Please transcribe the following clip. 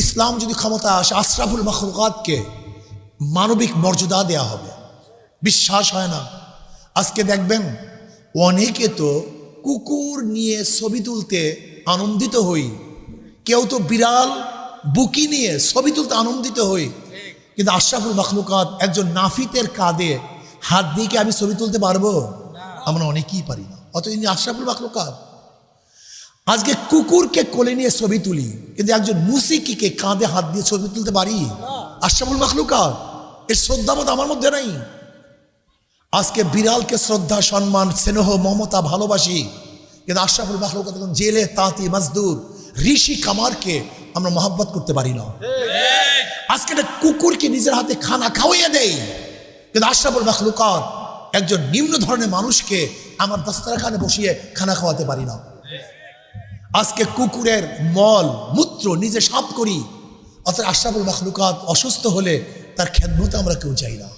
ইসলাম যদি ক্ষমতা আসে আশরাফুল মাখলুকাতকে মানবিক মর্যাদা দেয়া হবে, বিশ্বাস হয় না। আজকে দেখবেন অনেকে তো কুকুর নিয়ে ছবি তুলতে আনন্দিত হই, কেউ তো বিড়াল বুকি নিয়ে ছবি তুলতে আনন্দিত হই, কিন্তু আশরাফুল মাখলুকাত একজন নাফিতের কাঁধে হাত দিয়ে কি আমি ছবি তুলতে পারবো? আমরা অনেকেই পারি না, অত ইনি আশরাফুল মাখলুকাত। আজকে কুকুরকে কোলে নিয়ে ছবি তুলি, কিন্তু একজন মুসিকিকে কাঁধে হাত দিয়ে ছবি তুলতে পারি? আশরাফুল মাখলুকাত, এর শ্রদ্ধাবোধ আমার মধ্যে নাই। আজকে বিড়ালকে শ্রদ্ধা, সম্মান, স্নেহ, মমতা, ভালোবাসি, কিন্তু আশরাফুল মাখলুকাত এখন জেলে তাঁতি মজদুর ঋষি কামারকে আমরা মহব্বত করতে পারি না। আজকে একটা কুকুরকে নিজের হাতে খানা খাওয়াইয়া দেয়, কিন্তু আশরাফুল মাখলুকাত একজন নিম্ন ধরনের মানুষকে আমার দস্তরখানে বসিয়ে খানা খাওয়াতে পারি না। আজকে কুকুরের মল মূত্র নিজে সাফ করি, অথচ আশরাফুল মাখলুকাত অসুস্থ হলে তার খেদমতে আমরা কেউ চাই না।